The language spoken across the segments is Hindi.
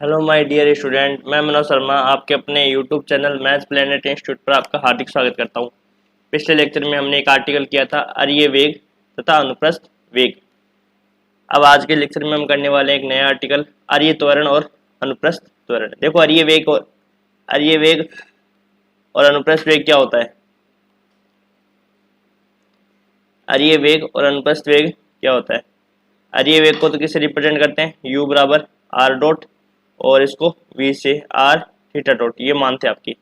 हेलो माय डियर स्टूडेंट, मैं मनोज शर्मा आपके अपने YouTube channel maths planet institute पर आपका हार्दिक स्वागत करता हूं। पिछले लेक्चर में हमने एक आर्टिकल किया था अरीय वेग तथा अनुप्रस्थ वेग। अब आज के लेक्चर में हम करने वाले हैं एक नया आर्टिकल अरीय त्वरण और अनुप्रस्थ त्वरण। देखो अरीय वेग और अनुप्रस्थ वेग क्या होता है। अरीय वेग और अनुप्रस्थ वेग क्या होता है। अरीय वेग को तो किससे रिप्रेजेंट करते हैं, u बराबर आर डॉट और इसको v से आर थीटा डॉट, ये मानते हैं आपकी।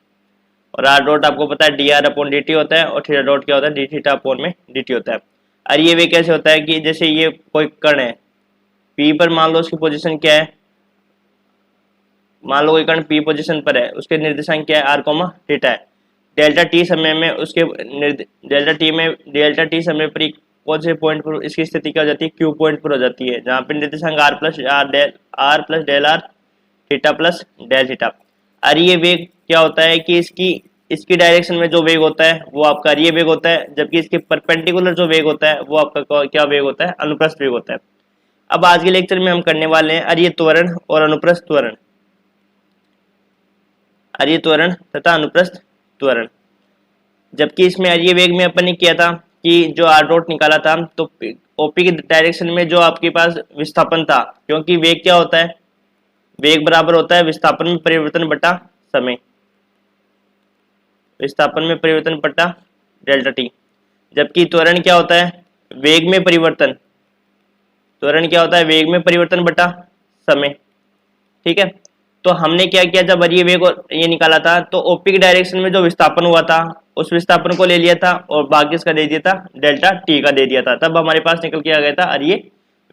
और आर डॉट आपको पता है d r upon d t होता है और थीटा डॉट क्या होता है, डी थीटा अपॉन में डी टी होता है। अरीय वेग कैसे होता है कि जैसे ये कोई कण है पी पर, मान लो उसकी पोजीशन क्या है, मान लो कोई कण पी पोजीशन पर है, उसके निर्देशांक क्या है आर कोमा थीटा है। डेल्टा टी समय में उसके डेल्टा टी समय पर कौन से पॉइंट पर इसकी स्थिति क्या हो जाती है, क्यू पॉइंट पर हो जाती है, जहाँ पे निर्देशांक r plus del r theta plus del theta. अरीय वेग क्या होता है कि इसकी डायरेक्शन में जो वेग होता है वो आपका अरीय वेग होता है, जबकि इसके परपेंडिकुलर जो वेग होता है वो आपका क्या वेग होता है, अनुप्रस्थ वेग होता है। अब आज के लेक्चर में हम करने वाले हैं अरीय त्वरण और अनुप्रस्थ त्वरण, अरीय त्वरण तथा अनुप्रस्थ त्वरण। जबकि इसमें अरीय वेग में अपन ने किया था कि जो आर डॉट निकाला था, तो ओपी की डायरेक्शन में जो आपके पास विस्थापन था, क्योंकि वेग क्या होता है, वेग बराबर होता है विस्थापन में परिवर्तन बटा समय, विस्थापन में परिवर्तन बटा डेल्टा टी। जबकि त्वरण क्या होता है, वेग में परिवर्तन, त्वरण क्या होता है, वेग में परिवर्तन बटा समय। ठीक है, तो हमने क्या किया, जब अरीय वेग और ये निकाला था तो ओपी की डायरेक्शन में जो विस्थापन हुआ था उस विस्थापन को ले लिया था और बाकी इसका दे दिया था डेल्टा टी का दे दिया था, तब हमारे पास निकल के आ गया था अरीय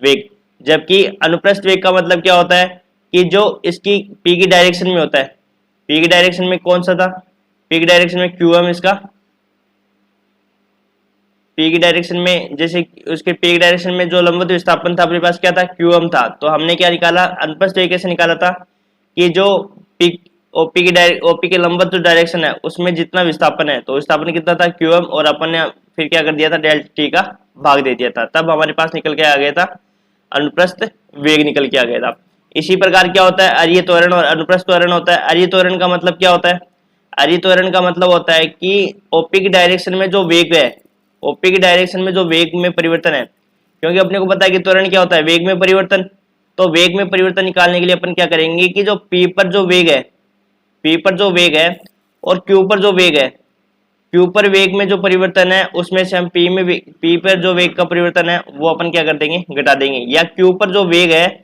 वेग। जबकि अनुप्रस्थ वेग का मतलब क्या होता है कि जो इसकी पी की डायरेक्शन में होता है, पी की डायरेक्शन में कौन सा था, पी की डायरेक्शन में क्यू एम, इसका पी की डायरेक्शन में जैसे उसके पी की डायरेक्शन में जो लंबवत विस्थापन था अपने पास क्या था, क्यू एम था। तो हमने क्या निकाला, अनुप्रस्थ वेग कैसे निकाला था कि जो पी ओपी के लंबवत जो डायरेक्शन है उसमें जितना विस्थापन है, तो विस्थापन कितना था क्यू एम, और अपन ने फिर क्या कर दिया था डेल्टा टी का भाग दे दिया था, तब हमारे पास निकल के आ गया था अनुप्रस्थ वेग निकल के आ गया था। इसी प्रकार क्या होता है अरीय त्वरण और अनुप्रस्थ त्वरण होता है। अरीय त्वरण का मतलब क्या होता है, अरीय त्वरण का मतलब होता है कि ओपी की डायरेक्शन में जो वेग है, ओपी की डायरेक्शन में जो वेग में परिवर्तन है, क्योंकि अपने को पता है कि त्वरण क्या होता है, वेग में परिवर्तन। तो वेग में परिवर्तन निकालने के लिए अपन क्या करेंगे कि जो पी पर जो वेग है, पी पर जो वेग है और क्यू पर जो वेग है, क्यू पर वेग में जो परिवर्तन है उसमें से हम पी पर जो वेग का परिवर्तन है वो अपन क्या कर देंगे, घटा देंगे। या क्यू पर जो वेग है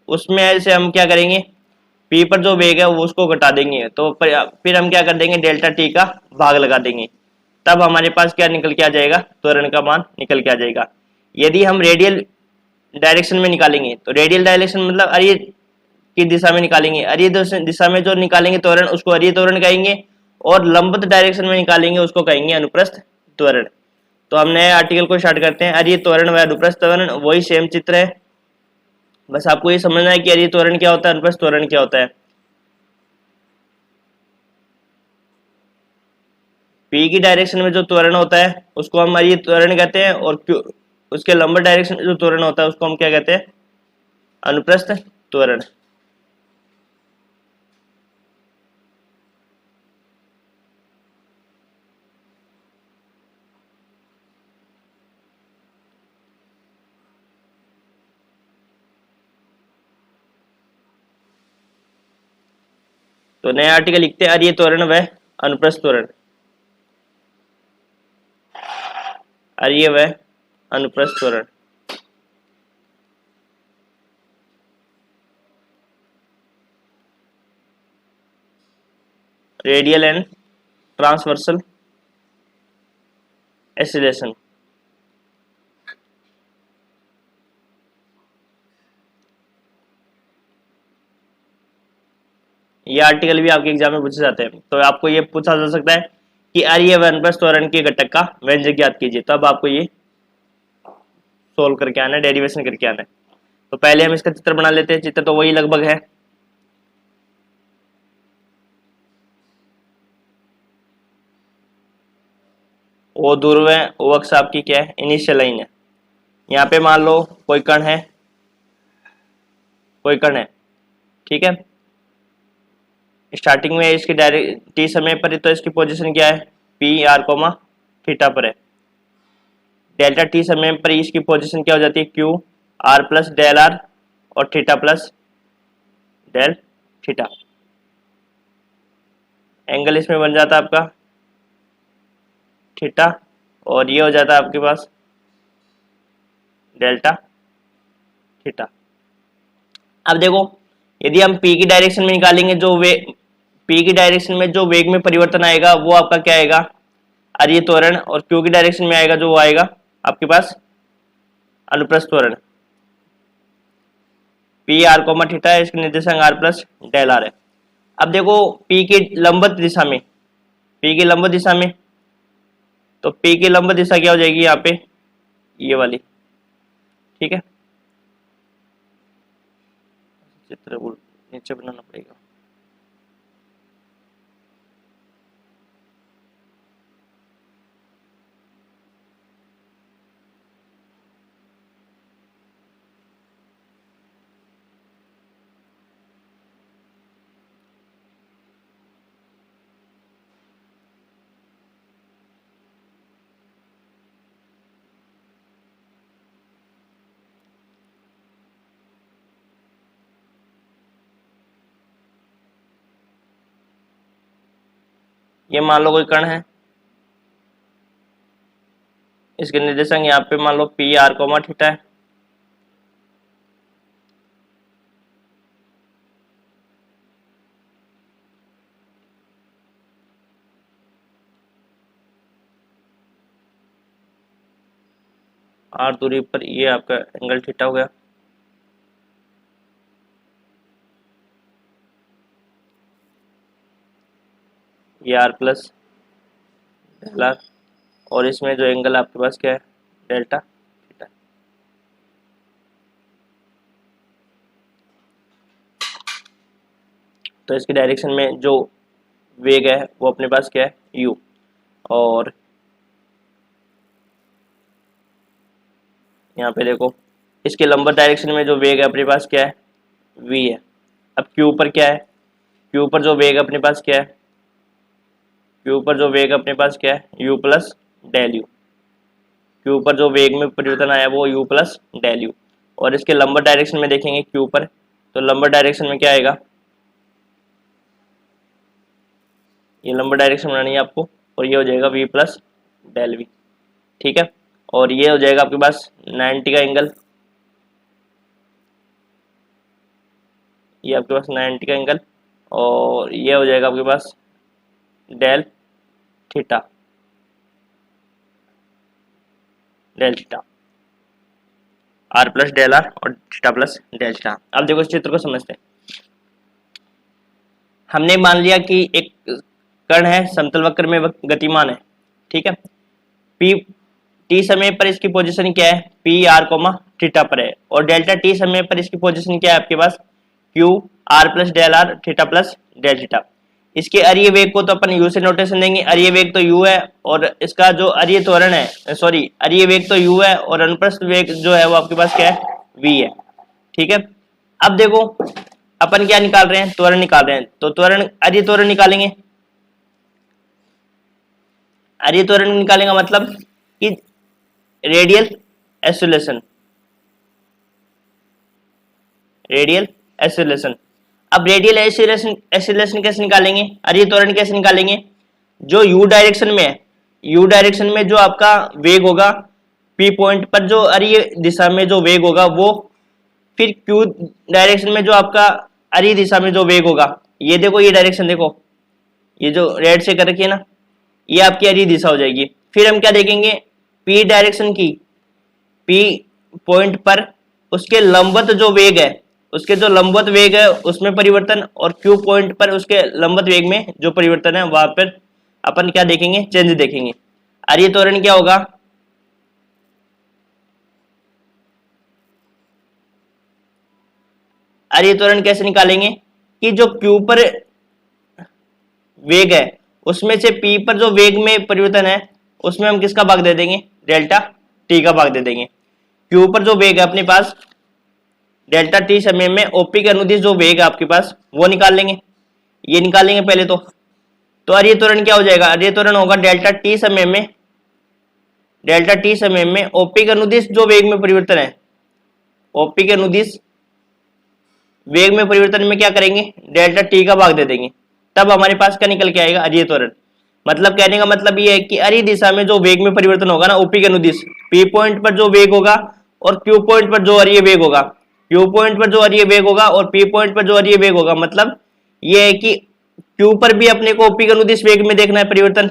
उसमें से हम क्या करेंगे, पी पर जो वेग है वो उसको घटा देंगे, तो फिर हम क्या कर देंगे, डेल्टा टी का भाग लगा देंगे, तब हमारे पास क्या निकल के आ जाएगा, त्वरण का मान निकल के आ जाएगा। यदि हम रेडियल डायरेक्शन में निकालेंगे, तो रेडियल डायरेक्शन मतलब अरीय की दिशा में निकालेंगे, अरीय दिशा में जो निकालेंगे त्वरण उसको अरीय त्वरण कहेंगे, और लंबवत डायरेक्शन में निकालेंगे उसको कहेंगे अनुप्रस्थ त्वरण। तो हम नए आर्टिकल को स्टार्ट करते हैं। अरीय त्वरण व अनुप्रस्थ त्वरण वही सेम चित्र है, बस आपको ये समझना है कि अरीय त्वरण क्या होता है, अनुप्रस्थ त्वरण क्या होता है। पी की डायरेक्शन में जो त्वरण होता है उसको हम अरीय त्वरण कहते हैं, और उसके लंबवत डायरेक्शन में जो त्वरण होता है उसको हम क्या कहते हैं, अनुप्रस्थ त्वरण। तो नया आर्टिकल लिखते हैं अरीय त्वरण व अनुप्रस्थ त्वरण, अरीय व अनुप्रस्थ त्वरण। Radial and transversal acceleration. ये आर्टिकल भी आपके एग्जाम में पूछे जाते हैं, तो आपको ये पूछा जा सकता है कि अरीय व अनुप्रस्थ त्वरण के घटक का व्यंजक ज्ञात कीजिए, तब आपको ये सोल्व करके आना है, डेरिवेशन करके आना है। तो पहले हम इसका चित्र बना लेते हैं, चित्र तो वही लगभग है। वो ध्रुव है, वो अक्ष आपकी क्या है, इनिशियल लाइन है। यहाँ पे मान लो कोई कण है, कोई कण है, ठीक है। स्टार्टिंग में इसकी डायरेक्ट टी समय पर है तो इसकी पोजीशन क्या है, पी आर कोमा थीटा पर है। डेल्टा टी समय पर इसकी पोजीशन क्या हो जाती है, Q r plus del r और theta plus del theta. Angle इसमें बन जाता है आपका थीटा और ये हो जाता है आपके पास डेल्टा थीटा। अब देखो यदि हम p की डायरेक्शन में निकालेंगे जो वेग, p की डायरेक्शन में जो वेग में परिवर्तन आएगा वो आपका क्या आएगा, अरीय त्वरण, और q की डायरेक्शन में आएगा जो वो आएगा आपके पास अनुप्रस्थ त्वरण। p r कोमा थीटा है, इसके निर्देशांक r प्लस डेल r है। अब देखो p की लंबवत दिशा में, p की लंबवत दिशा में, तो p की लंबवत दिशा क्या हो जाएगी यहाँ पे, ये वाली, ठीक है। चित्र नीचे बनाना पड़ेगा। ये मान लो कोई कण है, इसके निर्देशांक यहाँ पे मान लो पी आर कोमा थीटा है। आर दूरी पर ये आपका एंगल थीटा हो गया। ये आर प्लस डेल आर और इसमें जो एंगल आपके पास क्या है, डेल्टा थीटा। तो इसकी डायरेक्शन में जो वेग है वो अपने पास क्या है, u, और यहाँ पे देखो इसके लंबवत डायरेक्शन में जो वेग है अपने पास क्या है, v है। अब q पर क्या है, q पर जो वेग अपने पास क्या है, q पर जो वेग अपने पास क्या है, u plus del u। q पर जो वेग में परिवर्तन आया वो u प्लस डेल u, और इसके लंबवत डायरेक्शन में देखेंगे q पर, तो लंबवत डायरेक्शन में क्या आएगा, ये लंबवत डायरेक्शन बनानी है आपको, और ये हो जाएगा v प्लस डेल v, ठीक है। और ये हो जाएगा आपके पास 90 का एंगल, ये आपके पास 90 का एंगल, और ये हो जाएगा आपके पास del theta, del theta, r plus del r और थीटा प्लस डेल थीटा। अब देखो इस चित्र को समझते हैं। हमने मान लिया कि एक कण है, समतल वक्र में गतिमान है, ठीक है। पी टी समय पर इसकी पोजीशन क्या है, पी आर कोमा थीटा पर है, और डेल्टा टी समय पर इसकी पोजीशन क्या है आपके पास, Q r plus del r theta plus del theta. इसके अरीय वेग को तो अपन u से नोटेशन देंगे, अरीय वेग तो u है, और इसका जो अरीय त्वरण है, सॉरी अरीय वेग तो u है, और अनुप्रस्थ वेग जो है वो आपके पास क्या है, v है, ठीक है। अब देखो अपन क्या निकाल रहे हैं, त्वरण निकाल रहे हैं, तो त्वरण अरीय त्वरण निकालेंगे। अरीय त्वरण निकालेंगे मतलब कि रेडियल एक्सेलरेशन, रेडियल एक्सेलरेशन। अब रेडियल एक्सेलरेशन कैसे निकालेंगे, अरीय त्वरण कैसे निकालेंगे, जो u डायरेक्शन में है, u डायरेक्शन में जो आपका वेग होगा p पॉइंट पर, जो अरीय दिशा में जो वेग होगा वो, फिर q डायरेक्शन में जो आपका अरीय दिशा में जो वेग होगा, ये देखो ये डायरेक्शन देखो, ये जो रेड से कर रखी है ना, ये आपकी अरीय दिशा हो जाएगी। फिर हम क्या देखेंगे, p डायरेक्शन की, p पॉइंट पर उसके लंबवत जो वेग है, उसके जो लंबवत वेग है उसमें परिवर्तन, और q पॉइंट पर उसके लंबवत वेग में जो परिवर्तन है वहां पर अपन क्या देखेंगे, चेंज देखेंगे। अरीय त्वरण क्या होगा, अरीय त्वरण कैसे निकालेंगे कि जो q पर वेग है उसमें से p पर जो वेग में परिवर्तन है उसमें हम किसका भाग दे देंगे, डेल्टा t का भाग दे देंगे। q पर जो वेग है अपने पास, डेल्टा t समय में OP के अनुदिश जो वेग है आपके पास वो निकाल लेंगे, ये निकालेंगे पहले तो अरिय त्वरण क्या हो जाएगा, अरिय त्वरण होगा डेल्टा टी समय में, डेल्टा टी समय में ओपी के अनुदिश जो वेग में परिवर्तन है, ओपी के अनुदिश वेग में परिवर्तन में क्या करेंगे, डेल्टा टी का भाग दे देंगे, तब हमारे पास क्या निकल के आएगा, अरिय त्वरण। मतलब कहने का मतलब ये है कि अरिय दिशा में जो वेग में परिवर्तन होगा ना ओपी के अनुदिश, पी पॉइंट पर जो वेग होगा और क्यू पॉइंट पर जो अरिय वेग होगा, क्यू पॉइंट पर जो अरिय वेग होगा और पी पॉइंट पर जो अरिय वेग होगा, मतलब ये है कि क्यू पर भी अपने को ओपी के अनुदिश वेग में देखना है परिवर्तन,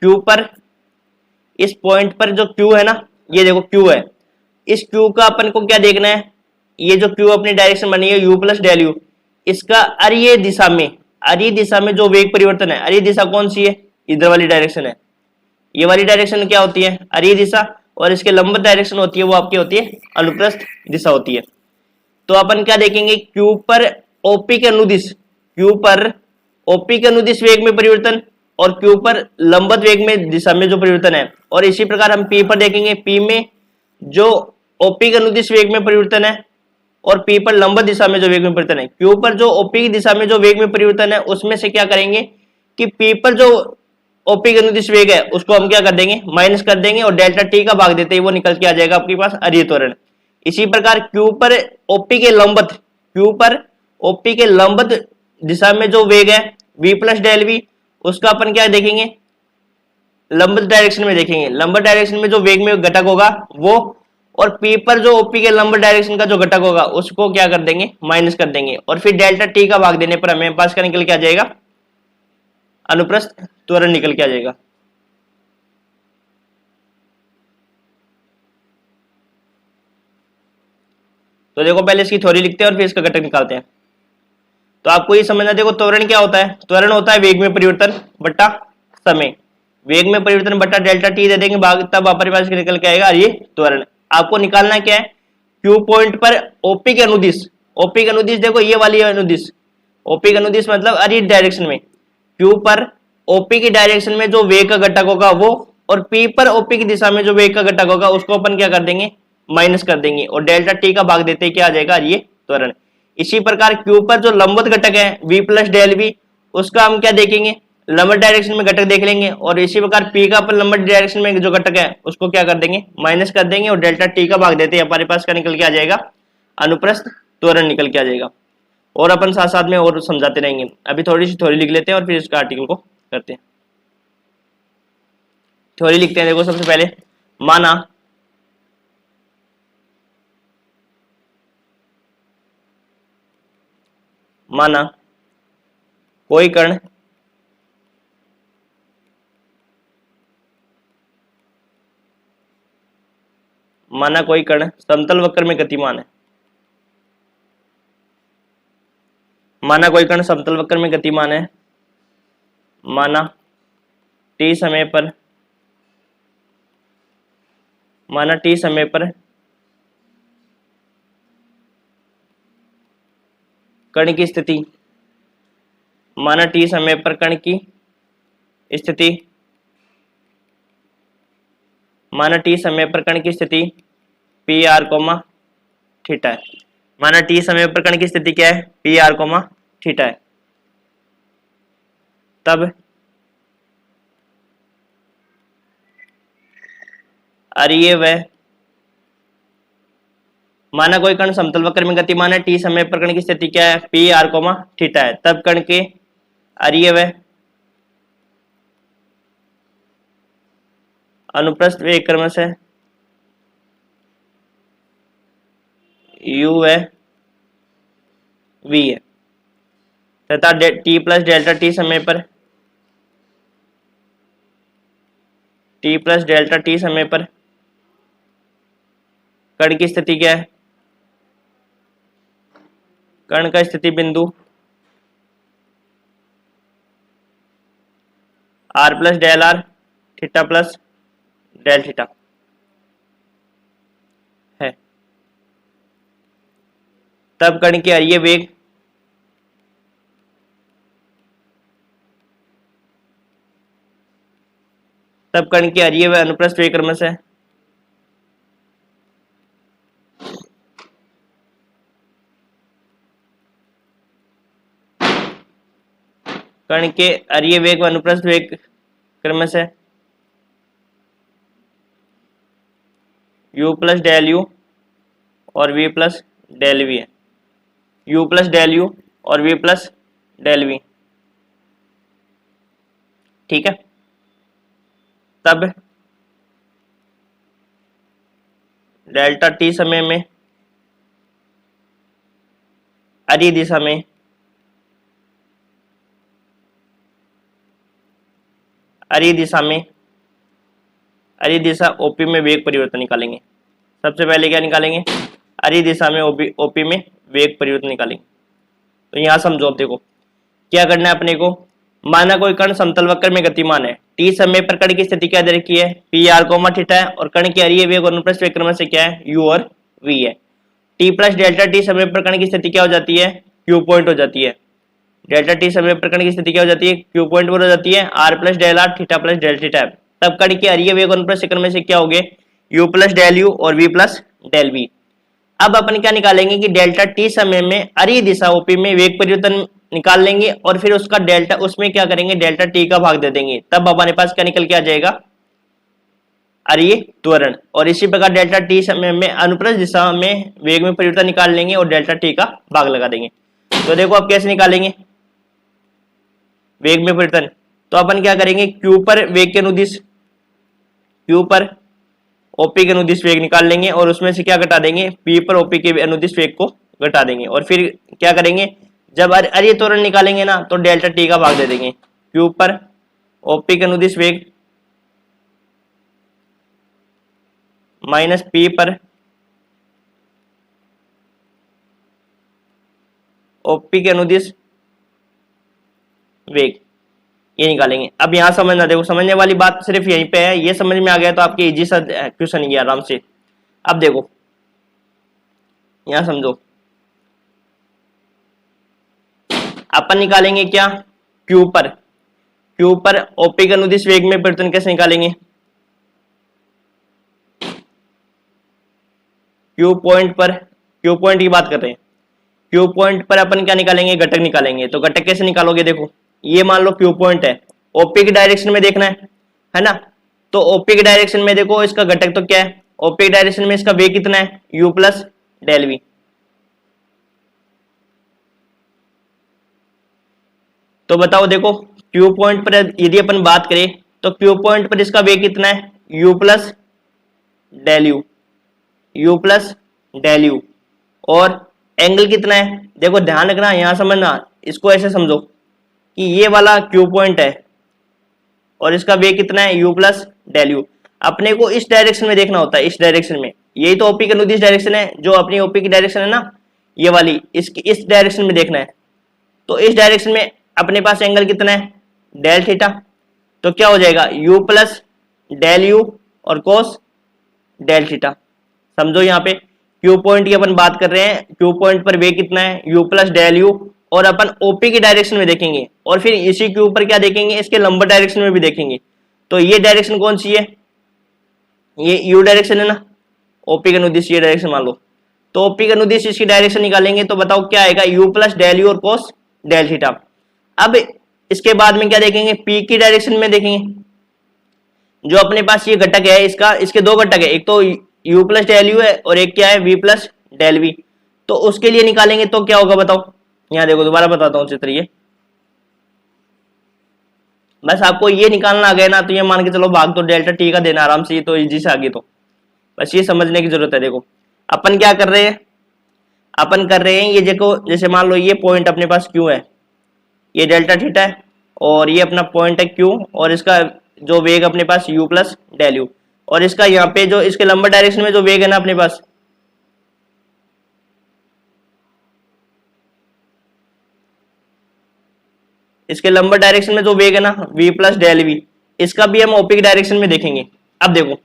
क्यू पर इस पॉइंट पर जो क्यू है ना, ये देखो क्यू है, इस क्यू का अपन को क्या देखना है, ये जो क्यू अपनी डायरेक्शन बनी है यू प्लस डेल यू, इसका अरिय दिशा में, अरिय दिशा में जो वेग परिवर्तन है, अरिय दिशा कौन सी है, इधर वाली डायरेक्शन है, ये वाली डायरेक्शन क्या होती है, अरिय दिशा, और इसके लंबवत डायरेक्शन होती है वो आपकी होती है अनुप्रस्थ दिशा होती है। तो अपन क्या देखेंगे, क्यू पर ओपी के अनुदिश, क्यू पर ओपी के अनुदिश वेग में परिवर्तन और क्यू पर लंबवत वेग में दिशा में जो परिवर्तन है, और इसी प्रकार हम पी पर देखेंगे, पी में जो ओपी के अनुदिश वेग में परिवर्तन है और पी पर लंबवत दिशा में जो वेग में परिवर्तन है, क्यू पर जो ओपी की दिशा में जो वेग में परिवर्तन है उसमें से क्या करेंगे कि पी पर जो ओपी के अनुदिश वेग है उसको हम क्या कर देंगे, माइनस कर देंगे, और डेल्टा टी का भाग देते ही वो निकल के आ जाएगा आपके पास अरिय त्वरण। इसी प्रकार क्यू पर ओपी के लंबवत, क्यू पर ओपी के लंबवत दिशा में जो वेग है v प्लस डेल वी, उसका अपन क्या देखेंगे, लंबवत डायरेक्शन में देखेंगे, लंबवत डायरेक्शन में जो वेग में घटक होगा वो, और पी पर जो ओपी के लंबवत डायरेक्शन का जो घटक होगा उसको क्या कर देंगे, माइनस कर देंगे, और फिर डेल्टा टी का भाग देने पर हमें पास का निकल के आ जाएगा अनुप्रस्थ त्वरण निकल के आ जाएगा। तो देखो पहले इसकी थ्योरी लिखते हैं और फिर इसका घटक निकालते हैं। तो आपको ये समझना, देखो त्वरण क्या होता है, त्वरण होता है वेग में परिवर्तन बट्टा समय, वेग में परिवर्तन बट्टा डेल्टा टी दे देंगे भाग, तब हमारे पास निकल के आएगा ये त्वरण। आपको निकालना क्या है, क्यू पॉइंट पर ओपी के अनुदिश, ओपी के अनुदिश देखो ये वाली अनुदिश, ओपी के अनुदिश मतलब अरिय डायरेक्शन में, क्यू पर ओपी की डायरेक्शन में जो वेग का घटक होगा वो, और पी पर ओपी की दिशा में जो वेग का घटक होगा उसको अपन क्या कर देंगे, माइनस कर देंगे, और डेल्टा टी का भाग देते ही क्या आ जाएगा, ये त्वरण। इसी प्रकार क्यू पर जो लंबवत घटक है v प्लस डेल वी, उसका हम क्या देखेंगे, लंबवत डायरेक्शन में घटक देख लेंगे, और इसी प्रकार p का पर लंबवत डायरेक्शन में जो घटक है उसको क्या कर देंगे, माइनस कर देंगे, और डेल्टा टी का भाग देते हैं हमारे पास क्या निकल के आ जाएगा, अनुप्रस्थ त्वरण निकल के आ जाएगा। और अपन साथ साथ में और समझाते रहेंगे, अभी थोड़ी सी थ्योरी लिख लेते हैं और फिर इसका आर्टिकल को करते हैं। थ्योरी लिखते हैं, देखो सबसे पहले माना कोई कण समतल वक्र में गतिमान है, माना कोई कण समतल वक्र में गतिमान है, माना टी समय पर, माना टी समय पर कण की स्थिति, माना टी समय पर कण की स्थिति, माना टी समय पर कण की स्थिति पी आर कोमा थीटा है, माना टी समय पर कण की स्थिति क्या है, पी आर कोमा थीटा है, तब अरिय व, माना कोई कण समतल वक्र में गतिमान है, टी समय पर कण की स्थिति क्या है, पी आर कोमा थीटा है, तब कण के अरिय व अनुप्रस्थ वेग क्रमश है u है v है, तथा t प्लस डेल्टा टी समय पर, t प्लस डेल्टा टी समय पर कण की स्थिति क्या है, कण का स्थिति बिंदु r plus del r theta plus del theta है, तब कण की अरिय वेग व अनुप्रस्थ वेग क्रमश है कण के अरीय वेग व अनुप्रस्थ वेग क्रम से u प्लस डेल यू और v प्लस डेल वी है, u प्लस डेल यू और v प्लस डेल वी। ठीक है, तब डेल्टा टी समय में अरीय दिशा में अरीय दिशा ओपी में वेग परिवर्तन निकालेंगे। सबसे पहले क्या निकालेंगे, अरीय दिशा में ओपी में वेग परिवर्तन निकालेंगे। तो यहां समझो, अब देखो क्या करना है अपने को। माना कोई कण समतल वक्र में गतिमान है, टी समय पर कण की स्थिति क्या दे रखी है, पी आर कोमा थीटा है, और कण के अरीय वेग और अनुप्रस्थ वेग क्रम से क्या है, यू और वी है। टी प्लस डेल्टा टी समय पर कण की स्थिति क्या हो जाती है, क्यू पॉइंट हो जाती है। डेल्टा टी समय पर कण की स्थिति क्या हो जाती है, क्यू पॉइंट पर हो जाती है, r plus del r theta plus del theta. तब कण के अरीय वेग और अनुप्रस्थ क्रम से क्या हो गए, यू प्लस डेल यू और वी प्लस डेल वी। अब अपन क्या निकालेंगे कि डेल्टा टी समय में अरीय दिशा ओपी में वेग परिवर्तन निकाल लेंगे और फिर उसका डेल्टा उसमें क्या करेंगे, डेल्टा टी का भाग दे देंगे। तब हमारे पास क्या निकल के आ जाएगा, अरीय त्वरण। और इसी प्रकार डेल्टा टी समय में अनुप्रस्थ दिशा में वेग में परिवर्तन निकाल लेंगे और डेल्टा टी का भाग लगा देंगे। तो देखो अब कैसे निकालेंगे वेग में परिवर्तन। तो अपन क्या करेंगे, क्यू पर वेग के अनुदिश, क्यू पर ओपी के अनुदिश वेग निकाल लेंगे और उसमें से क्या घटा देंगे, पी पर ओपी के अनुदिश वेग को घटा देंगे। और फिर क्या करेंगे, जब अरीय त्वरण निकालेंगे ना तो डेल्टा टी का भाग दे देंगे। क्यू पर ओपी के अनुदिश वेग माइनस पी पर ओपी के अनुदिश वेग, ये निकालेंगे। अब यहां समझना, देखो समझने वाली बात सिर्फ यहीं पे है, ये समझ में आ गया तो आपके इजी सा क्वेश्चन ही आराम से। अब देखो यहां समझो, अपन निकालेंगे क्या, क्यू पर ओपी के अनुदिश वेग में परिवर्तन कैसे निकालेंगे, क्यू पॉइंट की बात कर रहे हैं। क्यू पॉइंट पर अपन क्या निकालेंगे, घटक निकालेंगे। तो घटक कैसे निकालोगे, देखो ये मान लो क्यू पॉइंट है, ओपी की डायरेक्शन में देखना है ना। तो ओपी की डायरेक्शन में देखो इसका घटक तो क्या है, ओपी की डायरेक्शन में इसका वेग कितना है, यू प्लस डेल वी। तो बताओ, देखो क्यू पॉइंट पर यदि अपन बात करें तो क्यू पॉइंट पर इसका वेग कितना है, यू प्लस डेल यू, और एंगल कितना है। देखो ध्यान रखना, यहां समझना, इसको ऐसे समझो कि ये वाला क्यू पॉइंट है और इसका वेग कितना है, यू प्लस डेल यू। अपने को इस डायरेक्शन में देखना होता है, इस डायरेक्शन में। यही तो ओपी के अनुदिश डायरेक्शन है, जो अपनी ओपी की डायरेक्शन है ना, ये वाली, इसकी इस डायरेक्शन में देखना है। तो इस डायरेक्शन में अपने पास एंगल कितना है, डेल थीटा। तो क्या हो जाएगा, यू प्लस डेल यू और कोस डेल थीटा। समझो यहाँ पे क्यू पॉइंट की अपन बात कर रहे हैं, क्यू पॉइंट पर वेग कितना है, यू प्लस डेल यू, और अपन ओपी की डायरेक्शन में देखेंगे और फिर इसी क्यू पर क्या देखेंगे, इसके लंबर डायरेक्शन में भी देखेंगे। तो ये डायरेक्शन कौन सी है, ये यू डायरेक्शन है ना, ओपी का अनुदिश ये डायरेक्शन मान लो। तो ओपी का अनुदिश इसकी डायरेक्शन निकालेंगे तो बताओ क्या आएगा, यू प्लस डेल यू और कोस डेल थीटा। अब इसके बाद में क्या देखेंगे, पी की डायरेक्शन में देखेंगे, जो अपने पास ये घटक है इसका, इसके दो घटक है, एक तो यू प्लस डेल यू है और एक क्या है, वी प्लस डेल वी। तो उसके लिए निकालेंगे तो क्या होगा बताओ, यहां देखो दोबारा बताता हूं चित्र। ये बस आपको ये निकालना आ गया ना, तो ये मान के चलो भाग तो डेल्टा टी का देना आराम से, ये तो इजी से आगे। तो बस ये समझने की जरूरत है। देखो अपन क्या कर रहे हैं, अपन कर रहे हैं ये देखो, जैसे मान लो ये पॉइंट अपने पास क्यू है, ये डेल्टा थीटा है, और ये अपना पॉइंट है क्यू, और इसका जो वेग अपने पास यू प्लस डेल यू, और इसका यहाँ पे जो इसके लंबर डायरेक्शन में जो वेग है ना अपने पास, इसके लंबर डायरेक्शन में जो वेग है ना v प्लस डेल वी, इसका भी हम ओपी की डायरेक्शन में देखेंगे। अब देखो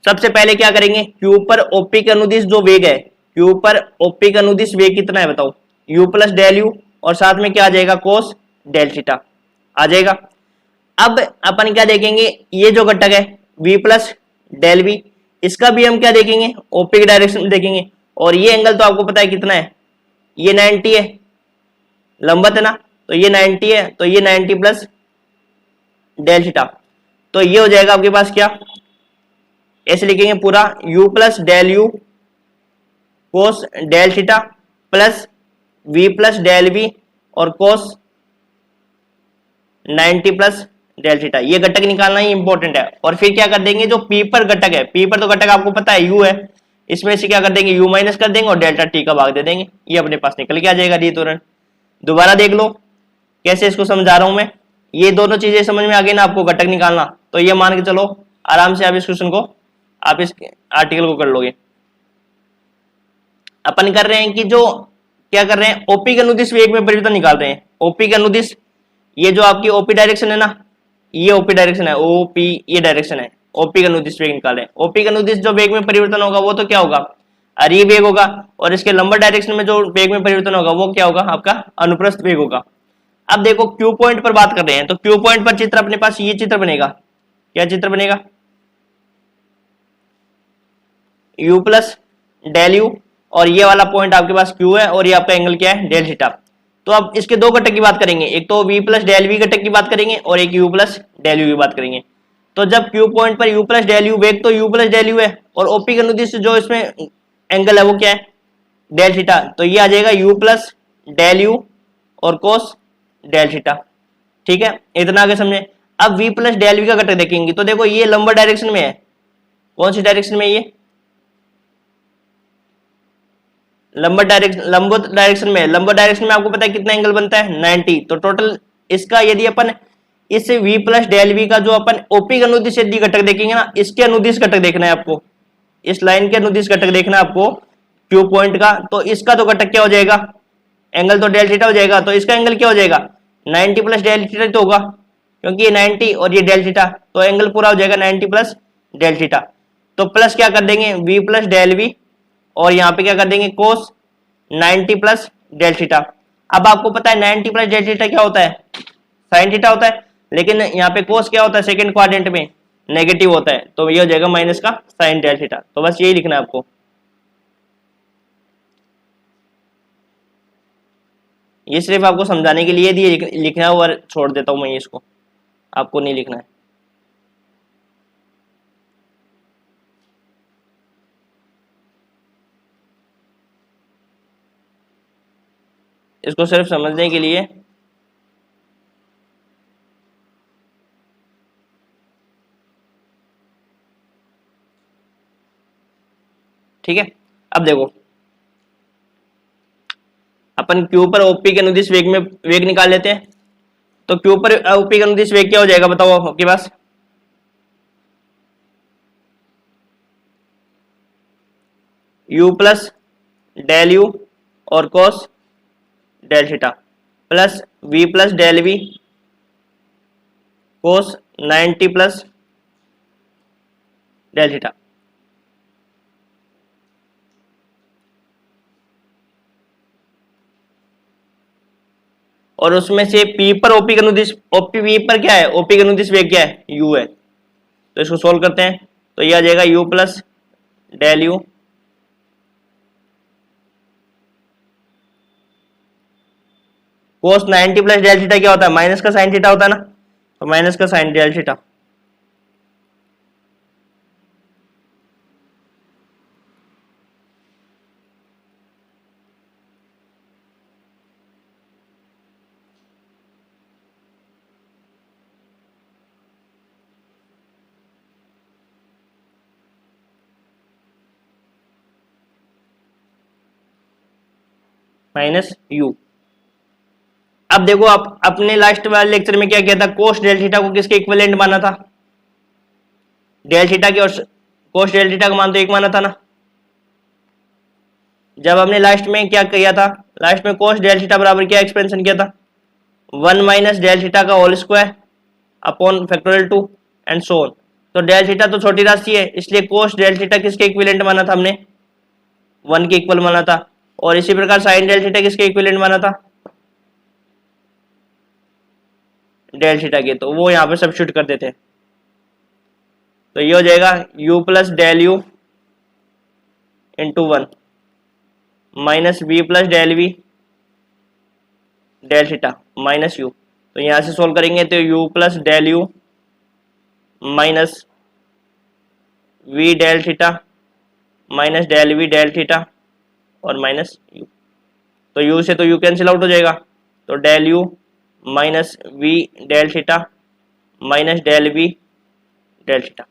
सबसे पहले क्या करेंगे, क्यू पर ओपी के अनुदिश जो वेग है, क्यू पर ओपी के अनुदिश वेग कितना है बताओ, u प्लस डेल यू, और साथ में क्या आ जाएगा, कोस डेल थीटा आ जाएगा। अब अपन क्या देखेंगे, ये जो घटक है v प्लस डेल वी, इसका भी हम क्या देखेंगे, ओपी की डायरेक्शन में देखेंगे। और ये एंगल तो आपको पता है कितना है, ये 90 है, लंबवत है ना, तो ये 90 है, तो ये 90 प्लस डेल थीटा, तो ये हो जाएगा आपके पास क्या, ऐसे लिखेंगे पूरा u plus del u cos del theta plus v plus del v और कोस 90 प्लस डेल थीटा। ये घटक निकालना ही इंपॉर्टेंट है। और फिर क्या कर देंगे, जो पी पर घटक है, पी पर तो घटक आपको पता है u है, इसमें से क्या कर देंगे u माइनस कर देंगे और डेल्टा टी का भाग दे देंगे, ये अपने पास निकल के आ जाएगा डी तुरंत। दोबारा देख लो कैसे इसको समझा रहा हूं मैं, ये दोनों चीजें समझ में आ गई ना आपको, घटक निकालना, तो ये मान के चलो आराम से आप इस क्वेश्चन को, आप इस आर्टिकल को कर लोगे। अपन कर रहे हैं कि जो क्या कर रहे हैं, ओपी के अनुदिश वेग में परिवर्तन निकाल रहे हैं। ओपी के अनुदिश, ये जो आपकी ओपी डायरेक्शन है ना, ये ओपी डायरेक्शन है, ओपी ये डायरेक्शन है, ओपी का अनुदिश वेग निकाले। ओपी का अनुदिश जो वेग में परिवर्तन होगा वो तो क्या होगा, अरीय वेग होगा, और इसके लंबर डायरेक्शन में जो वेग में परिवर्तन होगा वो क्या होगा, आपका अनुप्रस्थ वेग होगा। अब देखो क्यू पॉइंट पर बात कर रहे हैं, तो क्यू पॉइंट पर चित्र अपने पास ये चित्र बनेगा, क्या चित्र बनेगा, यू प्लस डेल यू, और ये वाला पॉइंट आपके पास क्यू है, और ये आपका एंगल क्या है, डेल थीटा। तो अब इसके दो घटक की बात करेंगे, एक तो v प्लस डेल वी घटक की बात करेंगे और एक u प्लस डेल यू की बात करेंगे। तो जब क्यू पॉइंट पर u प्लस डेल यू, वेग तो u प्लस डेल यू है, और ओपी के अनुदिश जो इसमें एंगल है वो क्या है, डेल थीटा, तो ये आ जाएगा u प्लस डेल यू और कोस डेल थीटा। ठीक है, इतना आगे समझे। अब v प्लस डेल वी का घटक देखेंगे, तो देखो ये लंबर डायरेक्शन में है, कौन सी डायरेक्शन में, ये लंबर डायरेक्शन में, लंबर डायरेक्शन में आपको पता है कितना एंगल बनता है, 90। तो टोटल इसका यदि अपन इस v प्लस डेल वी का जो अपन ओपी का अनुदिश यदि घटक देखेंगे ना, इसके अनुदिश घटक देखना है आपको, इस लाइन के अनुदिश घटक देखना है आपको क्यू पॉइंट का, तो इसका तो घटक क्या हो जाएगा, एंगल तो डेल थीटा हो जाएगा, तो इसका एंगल क्या हो जाएगा, 90 प्लस डेल थीटा तो होगा, क्योंकि ये 90 और ये डेल थीटा, तो एंगल पूरा हो जाएगा 90 प्लस डेल थीटा। तो प्लस क्या कर देंगे, v प्लस डेल वी, और यहाँ पे क्या कर देंगे कोस 90 प्लस डेल थीटा। अब आपको पता है 90 प्लस डेल थीटा क्या होता है, साइन थीटा होता है, लेकिन यहाँ पे कोस क्या होता है, सेकंड क्वाड्रेंट में नेगेटिव होता है, तो ये हो जाएगा माइनस का साइन डेल थीटा। तो बस यही लिखना है आपको, ये सिर्फ आपको समझाने के लिए दिए लिखना है, और छोड़ देता हूं मैं इसको, आपको नहीं लिखना है। इसको सिर्फ समझने के लिए, ठीक है। अब देखो अपन क्यू पर ओपी के अनुदिश वेग में वेग निकाल लेते हैं, तो क्यू पर ओपी के अनुदिश वेग क्या हो जाएगा, बताओ आपके पास, u प्लस डेल यू और cos del theta plus v plus del v cos 90 plus del theta. और उसमें से P पर OP का अनुदिश, OP V पर क्या है, OP का अनुदिश वेग क्या है, U है। तो इसको सोल्व करते हैं, तो ये आ जाएगा U plus del u cos 90 plus del theta क्या होता है, माइनस का साइन थीटा होता है ना, तो माइनस का sine del theta. Minus u. अब देखो आप अपने लास्ट वाले लेक्चर में क्या किया था, कोस डेल थीटा को किसके इक्विवेलेंट माना था, डेल थीटा के, और कोस डेल थीटा का मान तो एक माना था ना। जब हमने लास्ट में क्या किया था, लास्ट में कोस डेल थीटा बराबर क्या एक्सपेंशन किया था, 1 माइनस डेल थीटा का whole square upon factorial 2 and so on. तो डेल थीटा तो छोटी राशि है, इसलिए कोस डेल थीटा किसके इक्विवेलेंट माना था हमने, 1 के इक्वल माना था। और इसी प्रकार साइन डेल थीटा किसके इक्विवेलेंट माना था, डेल थीटा के, तो वो यहाँ पे सब्स्टिट्यूट कर देते हैं। तो ये हो जाएगा u plus del u into 1 minus v plus del v del theta minus u. तो यहाँ से सोल्व करेंगे तो u plus del u minus v del theta minus del v del theta और माइनस यू। तो यू से तो यू कैंसिल आउट हो जाएगा, तो del u minus v del theta minus del v del theta.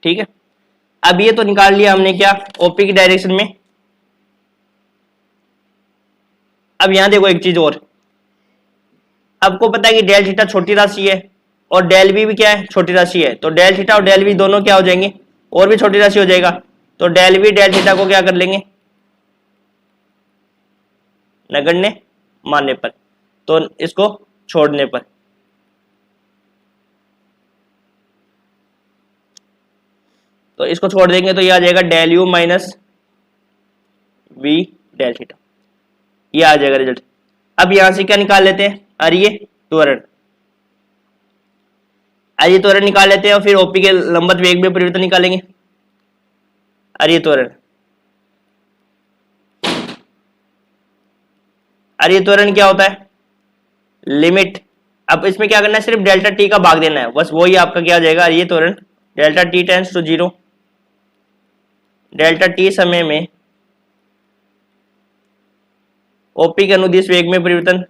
ठीक है, अब ये तो निकाल लिया हमने क्या, ओपी की डायरेक्शन में। अब यहां देखो एक चीज और, आपको पता है कि डेल थीटा छोटी राशि है और डेल वी भी क्या है, छोटी राशि है। तो डेल थीटा और डेल वी दोनों क्या हो जाएंगे, और भी छोटी राशि हो जाएगा। तो डेल वी डेल थीटा को क्या कर लेंगे, नगण्य मानने पर, तो इसको छोड़ने पर। तो इसको छोड़ देंगे तो ये आ जाएगा del u minus v del theta, ये आ जाएगा रिजल्ट। अब यहां से क्या निकाल लेते हैं, अरिय त्वरण। अरिय त्वरण निकाल लेते हैं और फिर ओपी के लंबवत वेग में परिवर्तन निकालेंगे। अरिय त्वरण, अरिय त्वरण क्या होता है, लिमिट। अब इसमें क्या करना है, सिर्फ डेल्टा टी का भाग देना है, बस वही आपका क्या आ जाएगा अरिय त्वरण। Delta t tends to zero, delta t समय में ओपी के अनुदिश वेग में परिवर्तन।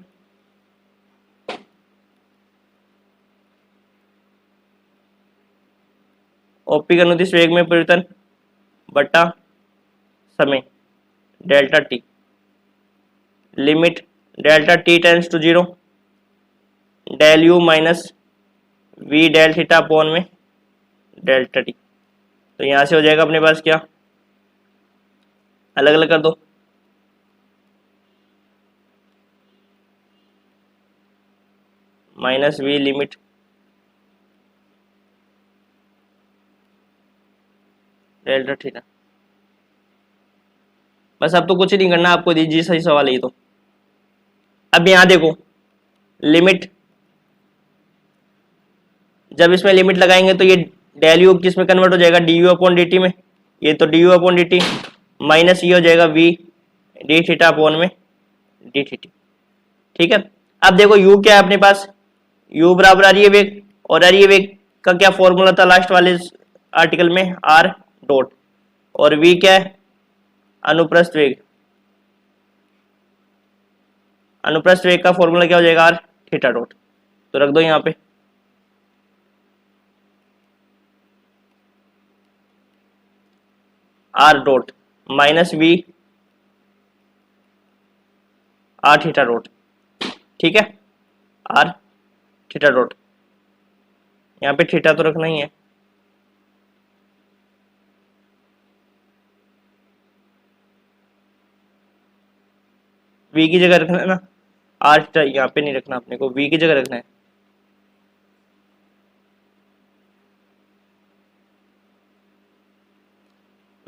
ओपी के अनुदिश वेग में परिवर्तन बटा समय delta t, limit delta t tends to zero, del u minus v del theta upon में डेल्टा टी। तो यहां से हो जाएगा अपने पास क्या, अलग अलग कर दो, minus v limit delta theta. बस अब तो कुछ नहीं करना आपको, दीजिए सही सवाल है ये तो। अब यहां देखो लिमिट, जब इसमें लिमिट लगाएंगे तो ये डेल यू किस में कन्वर्ट हो जाएगा, D you upon d T में। ये तो D you upon d T minus ये हो जाएगा वी डी थीटा अपॉन में डी टी टी। ठीक है, अब देखो u क्या है अपने पास, u बराबर अरिय वेग, और अरिय वेग का क्या फॉर्मूला था लास्ट वाले आर्टिकल में, r डॉट, और v क्या है, अनुप्रस्थ वेग। अनुप्रस्थ वेग का फॉर्मूला क्या हो जाएगा, r थीटा डॉट। तो रख दो यहाँ पे, r dot minus v r theta dot. ठीक है, r थीटा डॉट, यहाँ पे थीटा तो रखना ही है। v की जगह रखना है ना, r थीटा यहाँ पे नहीं रखना, अपने को v की जगह रखना है।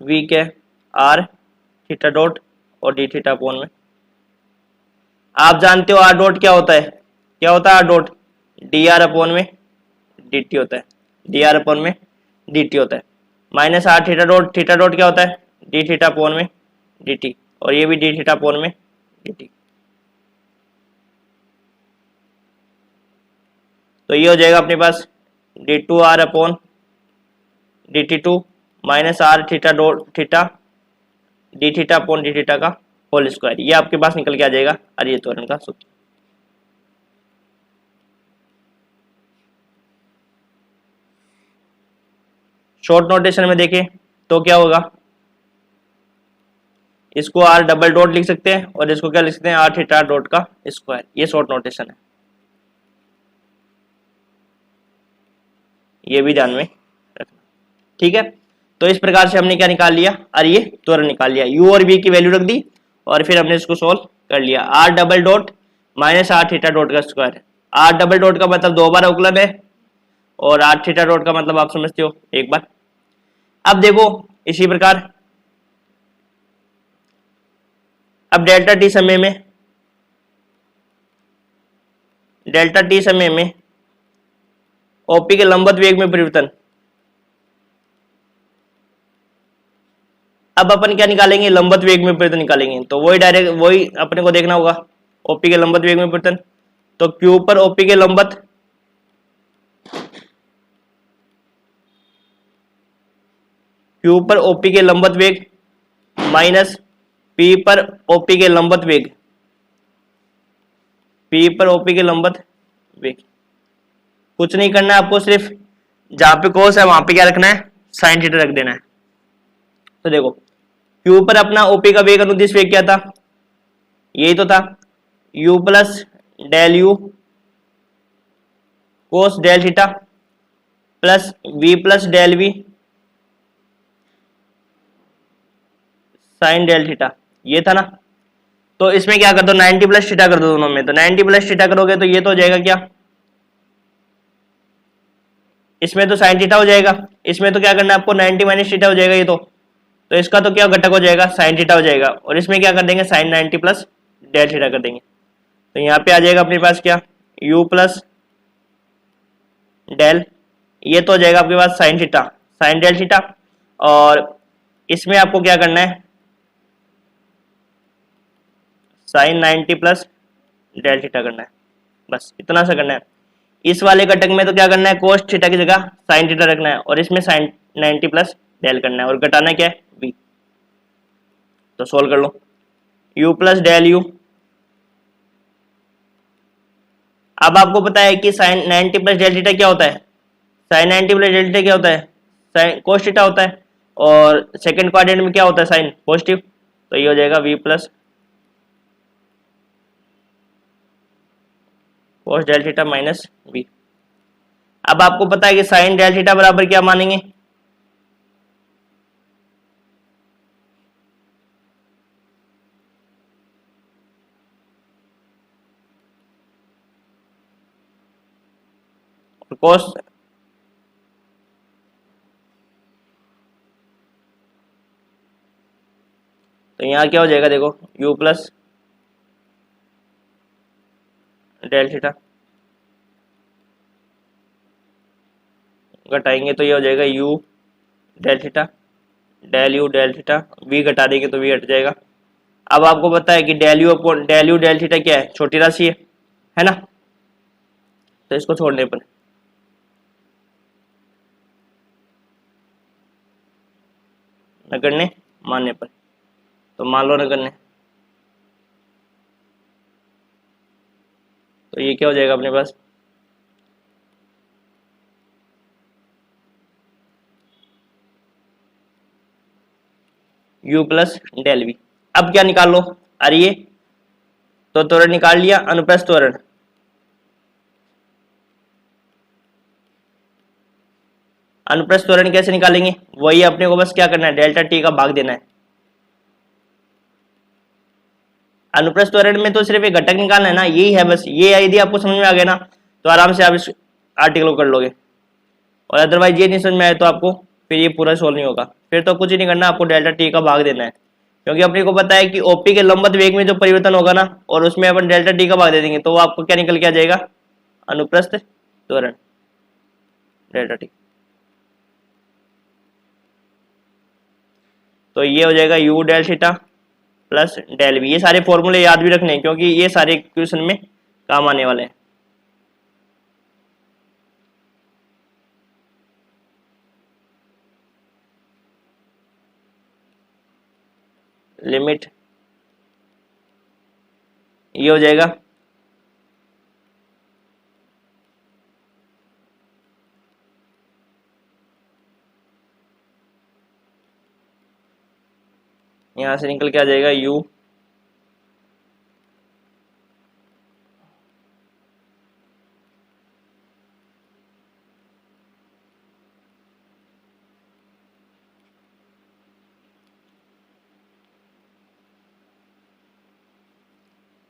v क्या है, r थीटा डॉट और d थीटा अपॉन में, आप जानते हो r डॉट क्या होता है, क्या होता है r dot, d r upon में डी टी होता है, डी आर अपॉन में डी टी होता है। माइनस r थीटा डॉट क्या होता है, डी थीटा अपॉन में डी टी, और ये भी डी थीटा अपॉन में डी टी। तो ये हो जाएगा अपने पास d two r upon d t two minus r theta dot theta d theta upon d theta का होल स्क्वायर। ये आपके पास निकल के आ जाएगा अरिय त्वरण का सूत्र। शॉर्ट नोटेशन में देखें तो क्या होगा, इसको r डबल डॉट लिख सकते हैं और इसको क्या लिख सकते हैं, r थीटा डॉट का स्क्वायर। ये शॉर्ट नोटेशन है, ये भी ध्यान में रखना। ठीक है, तो इस प्रकार से हमने क्या निकाल लिया, अरिय त्वरण निकाल लिया, u और v की वैल्यू रख दी और फिर हमने इसको सोल्व कर लिया। r double dot minus r theta dot का स्क्वायर, r डबल डॉट का मतलब दो बार अवकलन है और r थीटा डॉट का मतलब आप समझते हो एक बार। अब देखो इसी प्रकार अब डेल्टा टी समय में ओपी के लंबवत वेग में परिवर्तन। अब अपन क्या निकालेंगे, लंबवत वेग में परिवर्तन निकालेंगे। तो वही डायरेक्ट वही अपने को देखना होगा, ओपी के लंबवत वेग में परिवर्तन। तो क्यू पर ओपी के लंबवत, क्यू पर ओपी के लंबवत वेग माइनस पी पर ओपी के लंबवत वेग, पी पर ओपी के लंबवत वेग। कुछ नहीं करना है आपको, सिर्फ जहां पे कोस है वहां पे क्या रखना है, साइन थीटा रख देना है। तो देखो क्यू पर अपना ओपी का वेग अनुदिश वेग क्या था, यही तो था, u plus del u cos del theta plus v plus del v sine del theta, ये था ना। तो इसमें क्या कर दो, 90 प्लस थीटा कर दो दोनों में। तो 90 प्लस थीटा करोगे तो ये तो हो जाएगा क्या, इसमें तो साइन थीटा हो जाएगा, इसमें तो क्या करना है आपको, 90 माइनस थीटा हो जाएगा ये तो इसका तो क्या घटक हो जाएगा, साइन थीटा हो जाएगा। और इसमें क्या कर देंगे, साइन 90 प्लस डेल थीटा कर देंगे। तो यहाँ पे आ जाएगा अपने पास क्या, u प्लस डेल, ये तो हो जाएगा आपके पास sine theta, sine del theta. और इसमें आपको क्या करना है, साइन 90 प्लस डेल थीटा करना है, बस इतना सा करना है। इस वाले घटक में तो क्या करना है, कोस थीटा की जगह साइन थीटा रखना है, और इसमें साइन 90 प्लस डेल करना है, और घटाना क्या है v। तो सोल्व कर लो, u प्लस डेल यू। अब आपको पता है कि साइन 90 प्लस डेल थीटा क्या होता है, साइन 90 प्लस डेल थीटा क्या होता है, साइन कोस थीटा होता है, और सेकंड क्वाड्रेंट में क्या होता है, साइन पॉजिटिव। तो ये हो जाएगा v plus cos del theta minus v। अब आपको पता है कि साइन डेल थीटा बराबर क्या मानेंगे, कोस तो यहाँ क्या हो जाएगा, देखो u प्लस डेल थीटा घटाएंगे तो ये हो जाएगा u del theta, del u del theta, v घटा देंगे तो v हट जाएगा। अब आपको पता है कि डेल यू डेल थीटा क्या है, छोटी राशि है ना। तो इसको छोड़ने पर नगण्य मानने पर, तो मान लो नगण्य, तो ये क्या हो जाएगा अपने पास, u प्लस डेल वी। अब क्या निकाल लो, अरे तो त्वरण निकाल लिया, अनुप्रस्थ त्वरण। अनुप्रस्थ त्वरण कैसे निकालेंगे, वही अपने को बस क्या करना है, डेल्टा टी का भाग देना है। अनुप्रस्थ त्वरण में तो सिर्फ एक घटक निकालना है ना, यही है बस, ये यदि आपको समझ में आ गया ना तो आराम से आप इस आर्टिकल को कर लोगे। और अदरवाइज ये नहीं समझ में आए तो आपको फिर ये पूरा सोल्व नहीं होगा, फिर तो कुछ ही नहीं करना, आपको डेल्टा टी का भाग देना है। क्योंकि अपने को पता है कि ओपी के लंबवत वेग में जो परिवर्तन होगा ना, और उसमें अपन डेल्टा टी का भाग दे देंगे, तो वो आपको क्या निकल के आ जाएगा, अनुप्रस्थ त्वरण डेल्टा टी। तो ये हो जाएगा u del theta plus del v. ये सारे फॉर्मूले याद भी रखने हैं क्योंकि ये सारे क्वेश्चन में काम आने वाले हैं। लिमिट ये हो जाएगा यहां से निकल के आ जाएगा u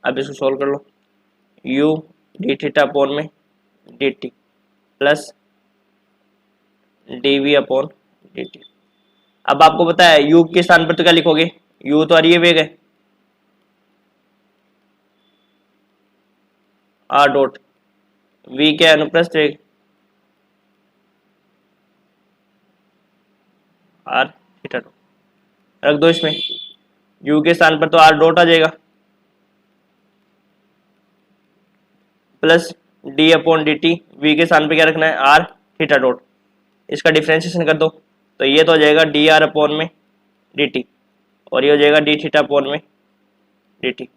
अब इसको सोल्व कर लो, u डी थीटा अपॉन में d t plus d v upon d t. अब आपको पता है u के स्थान पर तो क्या लिखोगे, u तो अरिय वेग है, r डॉट v क्या है, अनुप्रस्थ वेग, r थीटा डॉट। रख दो इसमें, यू के स्थान पर तो आर डॉट आ जाएगा, plus d upon d t, v के स्थान पर क्या रखना है, आर थीटा डॉट। इसका डिफ्रेंशिएशन कर दो तो ये तो हो जाएगा डी आर अपॉन में डी टी, और ये हो जाएगा डी थीटा अपॉन में डी टी,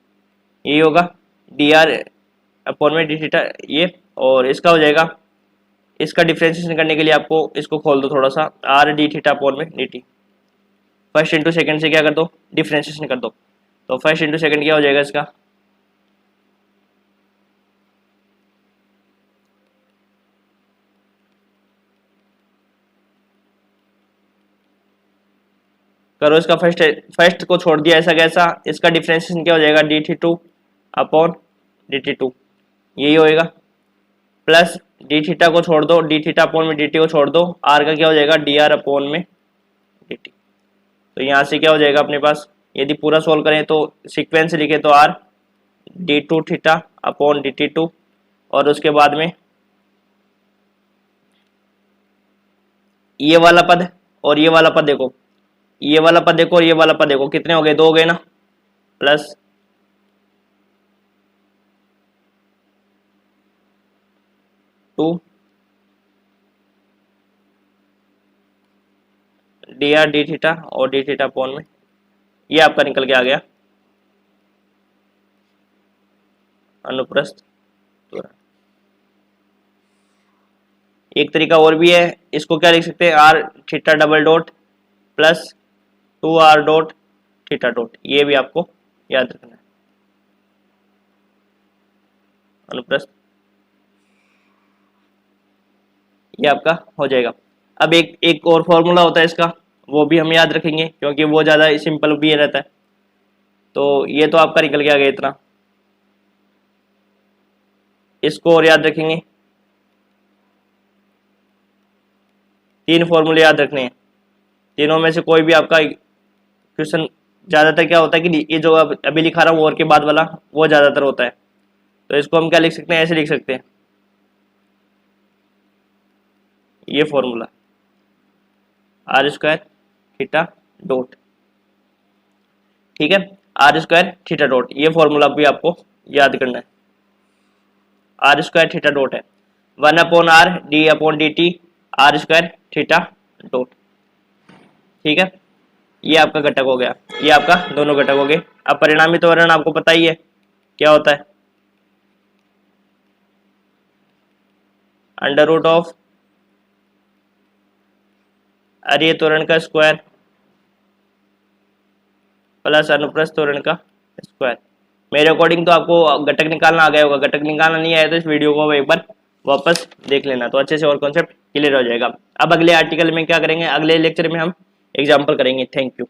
यही होगा डी आर अपॉन में डी थीटा ये, और इसका हो जाएगा, इसका डिफ्रेंशिएशन करने के लिए आपको इसको खोल दो थोड़ा सा, आर डी थीटा अपॉन में d T, first into second से क्या कर दो, डिफ्रेंशिएशन कर दो, तो फर्स्ट इंटू सेकेंड क्या हो जाएगा इसका, करो इसका फर्स्ट को छोड़ दिया ऐसा कैसा, इसका डिफ्रेंशिएशन क्या हो जाएगा, d t two upon d t two, यही होएगा, प्लस डी थीटा को छोड़ दो, डी थीटा अपॉन में डी टी को छोड़ दो, आर का क्या हो जाएगा, डी आर अपॉन में डी टी। तो यहाँ से क्या हो जाएगा अपने पास, यदि पूरा सोल्व करें तो सीक्वेंस लिखे तो r d two theta upon d t two, और उसके बाद में ये वाला पद और ये वाला पद देखो, ये वाला पद देखो और ये वाला पद देखो, कितने हो गए, दो हो गए ना, plus two D R D theta और डी थीटा अपॉन में, ये आपका निकल के आ गया अनुप्रस्थ त्वरण। एक तरीका और भी है, इसको क्या लिख सकते हैं, r theta double dot plus two r dot theta dot, ये भी आपको याद रखना है अनुप्रस्थ, ये आपका हो जाएगा। अब एक और फॉर्मूला होता है इसका, वो भी हम याद रखेंगे क्योंकि वो ज़्यादा सिंपल भी रहता है। तो ये तो आपका निकल के आ गया इतना, इसको और याद रखेंगे, तीन फॉर्मूले याद रखने हैं, तीनों में से कोई भी आपका क्वेश्चन, ज़्यादातर क्या होता है कि ये जो अभी लिखा रहा हूँ और के बाद वाला वो ज़्यादातर होता है, तो इसको हम क्या लिख सकते हैं, ऐसे लिख सकते हैं, ये formula R square theta dot, ठीक है, आर स्क्वायर थीटा डॉट, ये फॉर्मूला भी आपको याद करना है, आर स्क्वायर थीटा डॉट है 1 upon R D upon d T R square theta dot, ठीक है, ये आपका घटक हो गया, ये आपका दोनों घटक हो गए। अब परिणामी त्वरण आपको पता ही है क्या होता है, अंडर रूट ऑफ अरीय त्वरण का स्क्वायर प्लस अनुप्रस्थ त्वरण का स्क्वायर। मेरे अकॉर्डिंग तो आपको घटक निकालना आ गया होगा, घटक निकालना नहीं आया तो इस वीडियो को एक बार वापस देख लेना, तो अच्छे से और कॉन्सेप्ट क्लियर हो जाएगा। अब अगले आर्टिकल में क्या करेंगे, अगले लेक्चर में हम एग्जाम्पल करेंगे। Thank you.